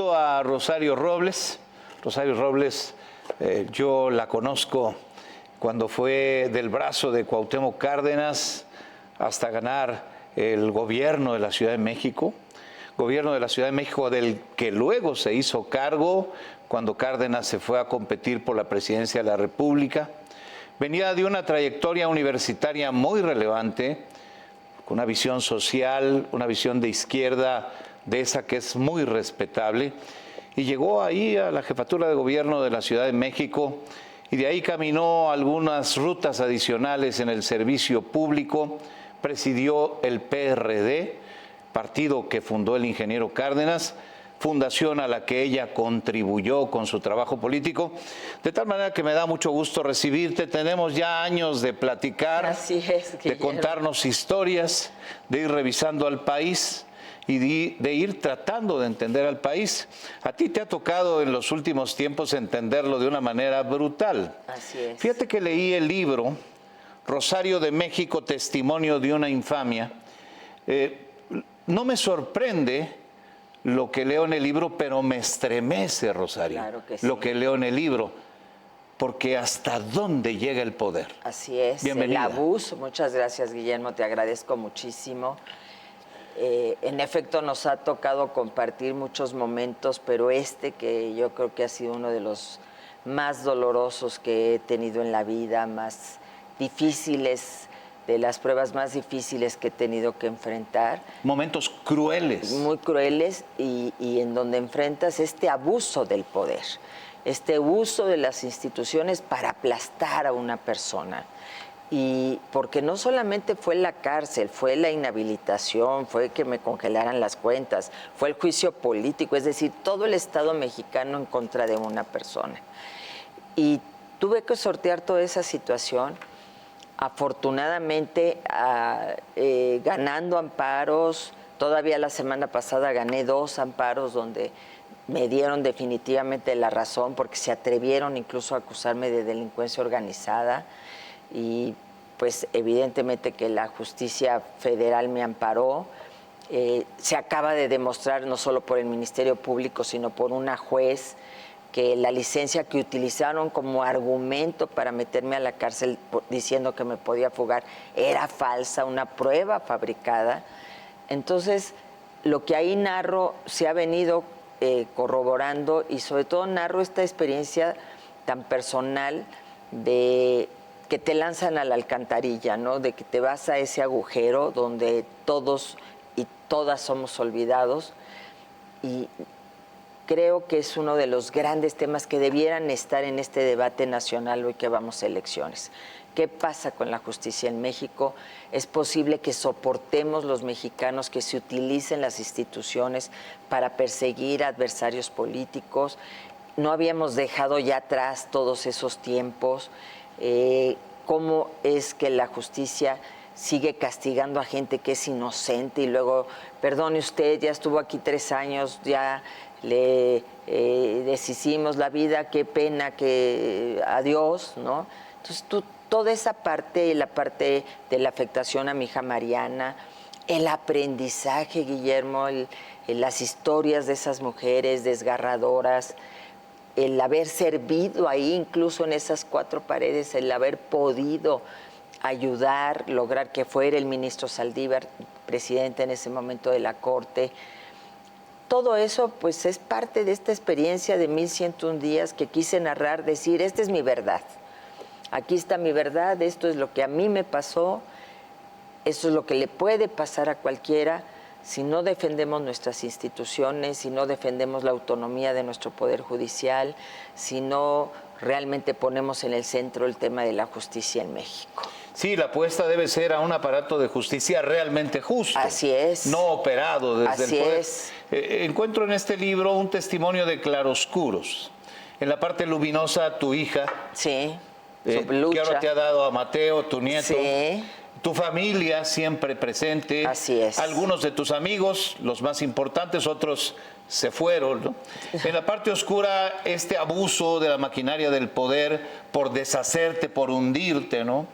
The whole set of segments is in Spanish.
gusto a Rosario Robles. Rosario Robles, yo la conozco cuando fue del brazo de Cuauhtémoc Cárdenas hasta ganar el gobierno de la Ciudad de México. Gobierno de la Ciudad de México del que luego se hizo cargo cuando Cárdenas se fue a competir por la presidencia de la República. Venía de una trayectoria universitaria muy relevante, con una visión social, una visión de izquierda, de esa que es muy respetable, y llegó ahí a la jefatura de gobierno de la Ciudad de México, y de ahí caminó algunas rutas adicionales en el servicio público, presidió el PRD, partido que fundó el ingeniero Cárdenas, fundación a la que ella contribuyó con su trabajo político, de tal manera que me da mucho gusto recibirte. Tenemos ya años de platicar, así es, de contarnos historias, de ir revisando al país y de ir tratando de entender al país. A ti te ha tocado en los últimos tiempos entenderlo de una manera brutal. Así es. Fíjate que leí el libro Rosario de México, testimonio de una infamia. No me sorprende lo que leo en el libro, pero me estremece, Rosario, claro que sí, lo que leo en el libro, porque hasta dónde llega el poder. Así es, bienvenida. El abuso. Muchas gracias, Guillermo, te agradezco muchísimo. En efecto, nos ha tocado compartir muchos momentos, pero que yo creo que ha sido uno de los más dolorosos que he tenido en la vida, más difíciles, de las pruebas más difíciles que he tenido que enfrentar. Momentos crueles. Muy crueles y en donde enfrentas este abuso del poder, este uso de las instituciones para aplastar a una persona. Y porque no solamente fue la cárcel, fue la inhabilitación, fue que me congelaran las cuentas, fue el juicio político, es decir, todo el Estado mexicano en contra de una persona. Y tuve que sortear toda esa situación. Afortunadamente, ganando amparos, todavía la semana pasada gané 2 amparos donde me dieron definitivamente la razón porque se atrevieron incluso a acusarme de delincuencia organizada y pues evidentemente que la justicia federal me amparó. Se acaba de demostrar no solo por el Ministerio Público sino por una juez que la licencia que utilizaron como argumento para meterme a la cárcel diciendo que me podía fugar era falsa, una prueba fabricada. Entonces, lo que ahí narro se ha venido corroborando y sobre todo narro esta experiencia tan personal de que te lanzan a la alcantarilla, ¿no? De que te vas a ese agujero donde todos y todas somos olvidados y creo que es uno de los grandes temas que debieran estar en este debate nacional hoy que vamos a elecciones. ¿Qué pasa con la justicia en México? ¿Es posible que soportemos los mexicanos que se utilicen las instituciones para perseguir adversarios políticos? ¿No habíamos dejado ya atrás todos esos tiempos? ¿Cómo es que la justicia sigue castigando a gente que es inocente y luego, perdone usted, ya estuvo aquí 3 años, ya le deshicimos la vida, qué pena, que adiós, ¿no? Entonces, toda esa parte, la parte de la afectación a mi hija Mariana, el aprendizaje, Guillermo, las historias de esas mujeres desgarradoras, el haber servido ahí, incluso en esas 4 paredes, el haber podido ayudar, lograr que fuera el ministro Saldívar, presidente en ese momento de la Corte. Todo eso pues es parte de esta experiencia de 1101 días que quise narrar, decir, esta es mi verdad, aquí está mi verdad, esto es lo que a mí me pasó, esto es lo que le puede pasar a cualquiera si no defendemos nuestras instituciones, si no defendemos la autonomía de nuestro Poder Judicial, si no realmente ponemos en el centro el tema de la justicia en México. Sí, la apuesta debe ser a un aparato de justicia realmente justo. Así es. No operado desde Así el poder. Es. Encuentro en este libro un testimonio de claroscuros. En la parte luminosa, tu hija. Sí. Que ahora te ha dado a Mateo, tu nieto. Sí. Tu familia siempre presente. Así es. Algunos de tus amigos, los más importantes, otros se fueron, ¿no? En la parte oscura, este abuso de la maquinaria del poder por deshacerte, por hundirte, ¿no?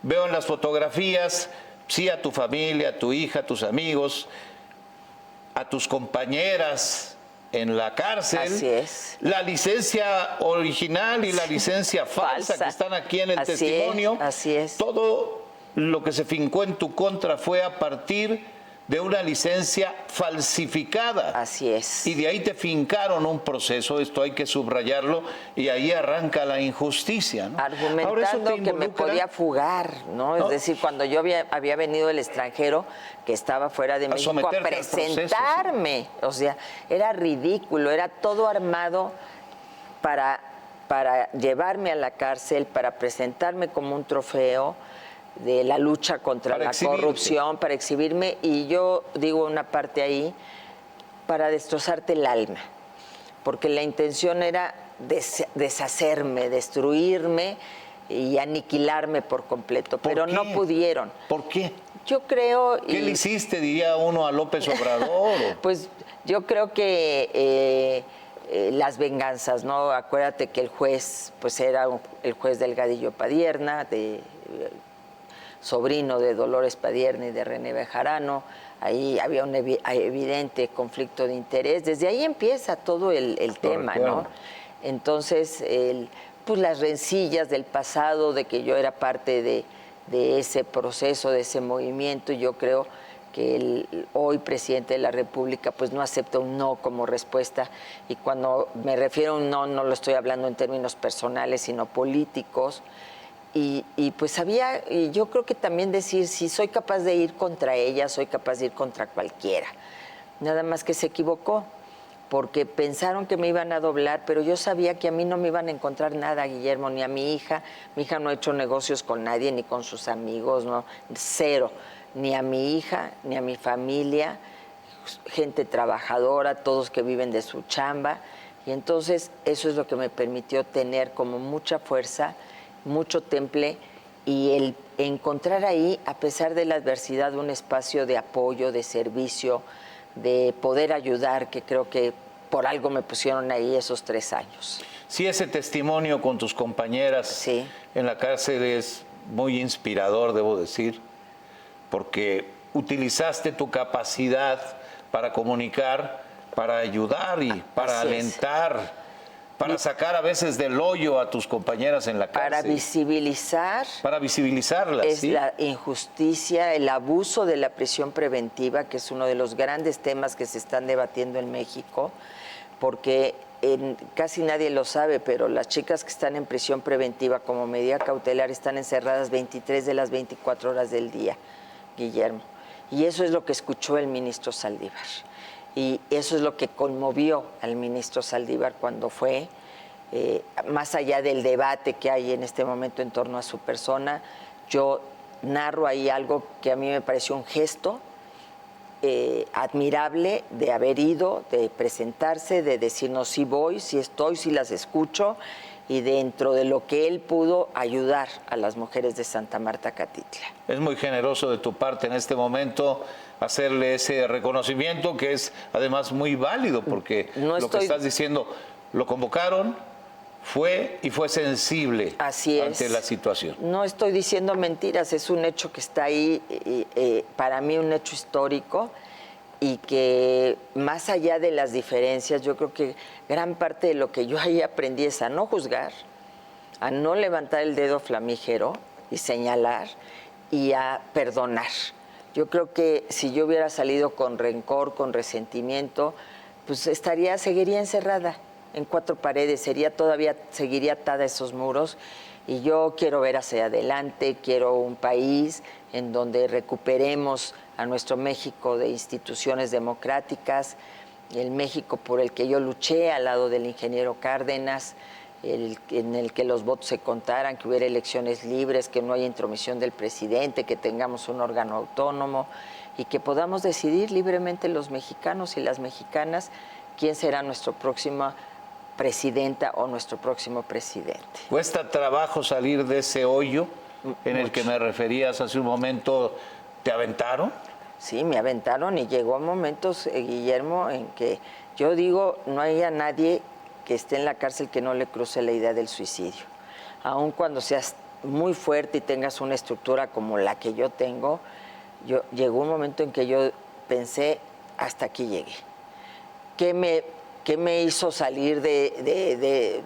Veo en las fotografías, sí, a tu familia, a tu hija, a tus amigos, a tus compañeras en la cárcel. Así es. La licencia original y la licencia falsa que están aquí en el testimonio. Así es. Todo lo que se fincó en tu contra fue a partir de una licencia falsificada. Así es. Y de ahí te fincaron un proceso, esto hay que subrayarlo, y ahí arranca la injusticia, ¿no? Argumentando que me podía fugar, ¿no? Es decir, cuando yo había venido del extranjero, que estaba fuera de México, a presentarme. Proceso, sí. O sea, era ridículo, era todo armado para llevarme a la cárcel, para presentarme como un trofeo de la lucha contra la corrupción, para exhibirme, y yo digo una parte ahí, para destrozarte el alma, porque la intención era deshacerme, destruirme y aniquilarme por completo, pero no pudieron. ¿Por qué? Yo creo... ¿Qué le hiciste, diría uno, a López Obrador? Pues yo creo que las venganzas, ¿no? Acuérdate que el juez, pues era el juez Delgadillo Padierna, sobrino de Dolores Padierna y de René Bejarano. Ahí había un evidente conflicto de interés. Desde ahí empieza todo el tema, ¿no? Entonces, pues las rencillas del pasado, de que yo era parte de ese proceso, de ese movimiento, y yo creo que el hoy presidente de la República pues no acepta un no como respuesta, y cuando me refiero a un no, no lo estoy hablando en términos personales, sino políticos. Y pues y yo creo que también decir, si soy capaz de ir contra ella, soy capaz de ir contra cualquiera. Nada más que se equivocó, porque pensaron que me iban a doblar, pero yo sabía que a mí no me iban a encontrar nada, Guillermo, ni a mi hija. Mi hija no ha hecho negocios con nadie, ni con sus amigos, no, cero. Ni a mi hija, ni a mi familia, gente trabajadora, todos que viven de su chamba. Y entonces eso es lo que me permitió tener como mucha fuerza, mucho temple, y el encontrar ahí, a pesar de la adversidad, un espacio de apoyo, de servicio, de poder ayudar, que creo que por algo me pusieron ahí esos 3 años. Sí, ese testimonio con tus compañeras en la cárcel es muy inspirador, debo decir, porque utilizaste tu capacidad para comunicar, para ayudar y para alentar, para sacar a veces del hoyo a tus compañeras en la cárcel. Para visibilizar. Para visibilizarlas, es la injusticia, el abuso de la prisión preventiva, que es uno de los grandes temas que se están debatiendo en México, porque casi nadie lo sabe, pero las chicas que están en prisión preventiva como medida cautelar están encerradas 23 de las 24 horas del día, Guillermo. Y eso es lo que escuchó el ministro Saldívar. Y eso es lo que conmovió al ministro Saldívar cuando fue, más allá del debate que hay en este momento en torno a su persona. Yo narro ahí algo que a mí me pareció un gesto admirable de haber ido, de presentarse, de decirnos sí voy, sí estoy, sí las escucho, y dentro de lo que él pudo ayudar a las mujeres de Santa Marta Catitla. Es muy generoso de tu parte en este momento hacerle ese reconocimiento, que es además muy válido, porque lo que estás diciendo, lo convocaron, fue sensible ante la situación. No estoy diciendo mentiras, es un hecho que está ahí, para mí un hecho histórico, y que más allá de las diferencias, yo creo que gran parte de lo que yo ahí aprendí es a no juzgar, a no levantar el dedo flamígero y señalar, y a perdonar. Yo creo que si yo hubiera salido con rencor, con resentimiento, pues seguiría encerrada en 4 paredes, seguiría atada a esos muros. Y yo quiero ver hacia adelante, quiero un país en donde recuperemos a nuestro México de instituciones democráticas, el México por el que yo luché al lado del ingeniero Cárdenas, en el que los votos se contaran, que hubiera elecciones libres, que no haya intromisión del presidente, que tengamos un órgano autónomo y que podamos decidir libremente los mexicanos y las mexicanas quién será nuestra próxima presidenta o nuestro próximo presidente. ¿Cuesta trabajo salir de ese hoyo en el que me referías hace un momento? ¿Te aventaron? Sí, me aventaron, y llegó a momentos, Guillermo, en que yo digo, no haya nadie que esté en la cárcel que no le cruce la idea del suicidio. Aun cuando seas muy fuerte y tengas una estructura como la que yo tengo, llegó un momento en que yo pensé, hasta aquí llegué. ¿Qué me ¿Qué me hizo salir de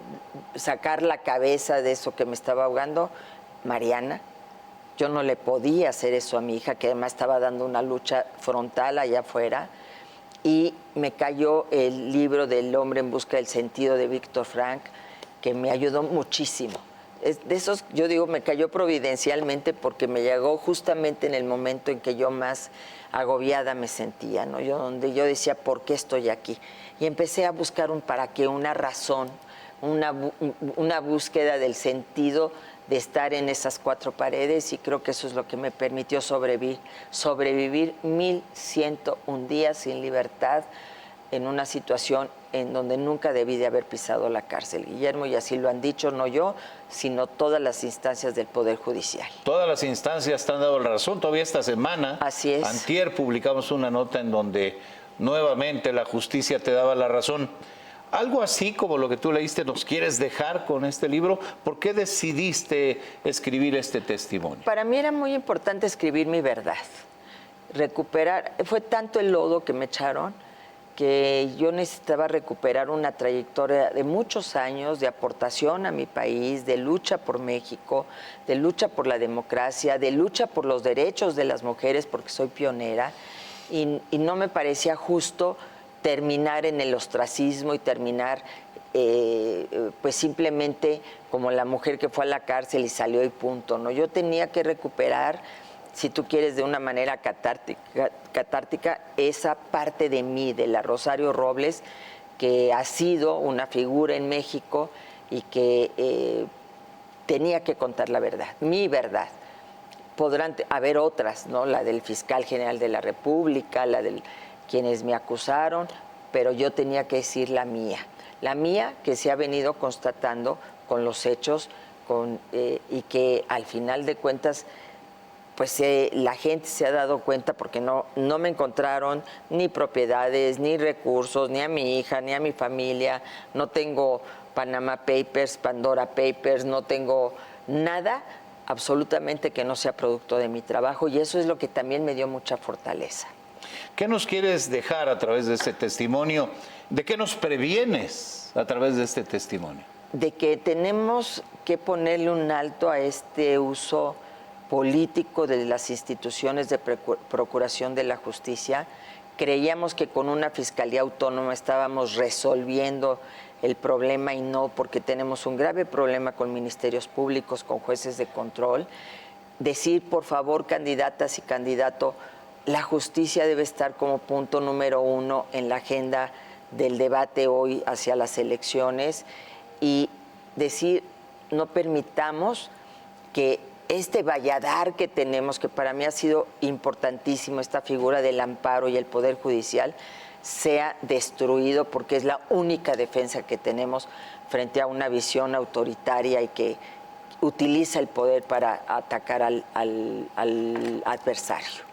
sacar la cabeza de eso que me estaba ahogando? Mariana. Yo no le podía hacer eso a mi hija, que además estaba dando una lucha frontal allá afuera. Y me cayó el libro del hombre en busca del sentido de Víctor Frank, que me ayudó muchísimo. De esos, yo digo, me cayó providencialmente porque me llegó justamente en el momento en que yo más agobiada me sentía, ¿no? Donde yo decía, ¿por qué estoy aquí? Y empecé a buscar un para qué, una razón, una búsqueda del sentido de estar en esas cuatro paredes, y creo que eso es lo que me permitió sobrevivir 1101 días sin libertad en una situación en donde nunca debí de haber pisado la cárcel, Guillermo, y así lo han dicho, no yo, sino todas las instancias del Poder Judicial. Todas las instancias te han dado la razón. Todavía esta semana, así es, antier, publicamos una nota en donde nuevamente la justicia te daba la razón. Algo así como lo que tú leíste, ¿nos quieres dejar con este libro? ¿Por qué decidiste escribir este testimonio? Para mí era muy importante escribir mi verdad, recuperar. Fue tanto el lodo que me echaron que yo necesitaba recuperar una trayectoria de muchos años de aportación a mi país, de lucha por México, de lucha por la democracia, de lucha por los derechos de las mujeres, porque soy pionera, y no me parecía justo terminar en el ostracismo y terminar pues simplemente como la mujer que fue a la cárcel y salió y punto, ¿no? Yo tenía que recuperar, si tú quieres, de una manera catártica, esa parte de mí, de la Rosario Robles, que ha sido una figura en México y que tenía que contar la verdad, mi verdad. Podrán haber otras, ¿no? La del fiscal general de la República, la de quienes me acusaron, pero yo tenía que decir la mía que se ha venido constatando con los hechos, y que al final de cuentas pues la gente se ha dado cuenta, porque no me encontraron ni propiedades, ni recursos, ni a mi hija, ni a mi familia. No tengo Panama Papers, Pandora Papers, no tengo nada absolutamente que no sea producto de mi trabajo, y eso es lo que también me dio mucha fortaleza. ¿Qué nos quieres dejar a través de este testimonio? ¿De qué nos previenes a través de este testimonio? De que tenemos que ponerle un alto a este uso político de las instituciones de procuración de la justicia. Creíamos que con una fiscalía autónoma estábamos resolviendo el problema, y no, porque tenemos un grave problema con ministerios públicos, con jueces de control. Decir, por favor, candidatas y candidato, la justicia debe estar como punto número 1 en la agenda del debate hoy hacia las elecciones, y decir, no permitamos que este valladar que tenemos, que para mí ha sido importantísimo, esta figura del amparo y el Poder Judicial, sea destruido, porque es la única defensa que tenemos frente a una visión autoritaria y que utiliza el poder para atacar al adversario.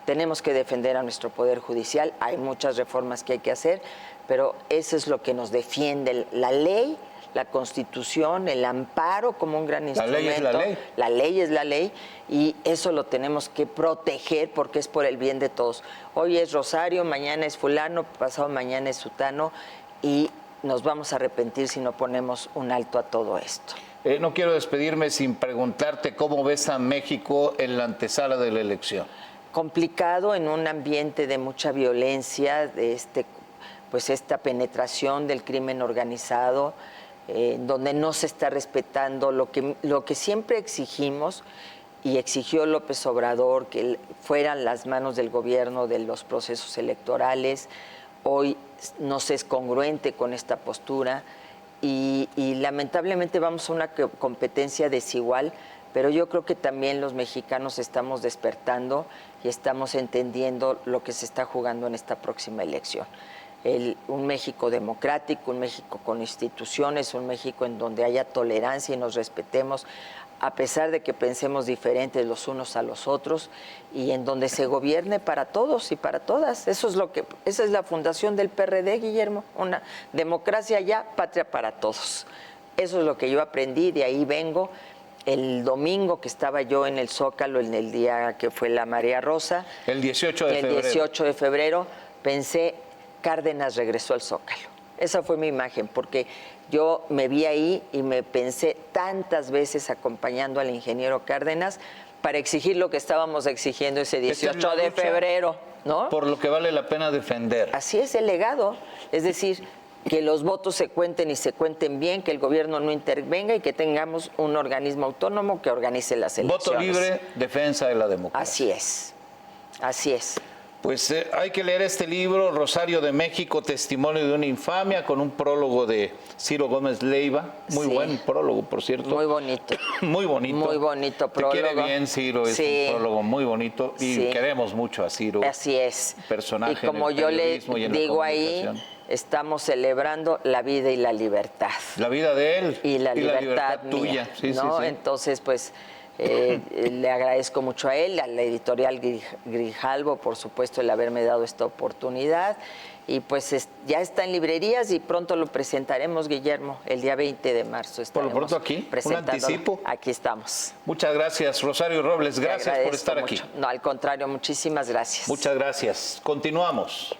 Tenemos que defender a nuestro Poder Judicial, hay muchas reformas que hay que hacer, pero eso es lo que nos defiende, la ley, la Constitución, el amparo como un gran instrumento. La ley es la ley. La ley es la ley, y eso lo tenemos que proteger porque es por el bien de todos. Hoy es Rosario, mañana es fulano, pasado mañana es sutano, y nos vamos a arrepentir si no ponemos un alto a todo esto. No quiero despedirme sin preguntarte cómo ves a México en la antesala de la elección. Complicado, en un ambiente de mucha violencia, de pues esta penetración del crimen organizado, donde no se está respetando lo que siempre exigimos, y exigió López Obrador, que fueran las manos del gobierno de los procesos electorales. Hoy no se es congruente con esta postura, y lamentablemente vamos a una competencia desigual, pero yo creo que también los mexicanos estamos despertando y estamos entendiendo lo que se está jugando en esta próxima elección. Un México democrático, un México con instituciones, un México en donde haya tolerancia y nos respetemos, a pesar de que pensemos diferentes los unos a los otros, y en donde se gobierne para todos y para todas. Esa es la fundación del PRD, Guillermo, una democracia ya, patria para todos. Eso es lo que yo aprendí, de ahí vengo. El domingo que estaba yo en el Zócalo, en el día que fue la Marea Rosa, el 18 de febrero. El 18 de febrero, pensé, Cárdenas regresó al Zócalo. Esa fue mi imagen, porque yo me vi ahí y me pensé tantas veces acompañando al ingeniero Cárdenas para exigir lo que estábamos exigiendo ese 18 de febrero, ¿no? Por lo que vale la pena defender. Así es el legado, es decir, que los votos se cuenten y se cuenten bien, que el gobierno no intervenga y que tengamos un organismo autónomo que organice las elecciones. Voto libre, defensa de la democracia. Así es, así es. Pues hay que leer este libro, Rosario de México, Testimonio de una infamia, con un prólogo de Ciro Gómez Leiva. Muy buen prólogo, por cierto. Muy bonito. Muy bonito. Muy bonito prólogo. Te quiere bien, Ciro, es un prólogo muy bonito y queremos mucho a Ciro. Así es. Personaje y como en el yo le periodismo y en digo la ahí, comunicación. estamos celebrando la vida y la libertad. La vida de él y la libertad tuya. Mía, sí, ¿no? sí. Entonces, pues, le agradezco mucho a él, a la editorial Grijalvo, por supuesto, el haberme dado esta oportunidad. Y pues ya está en librerías y pronto lo presentaremos, Guillermo, el día 20 de marzo. Por lo pronto aquí, un anticipo. Aquí estamos. Muchas gracias, Rosario Robles. Gracias por estar aquí. No, al contrario, muchísimas gracias. Muchas gracias. Continuamos.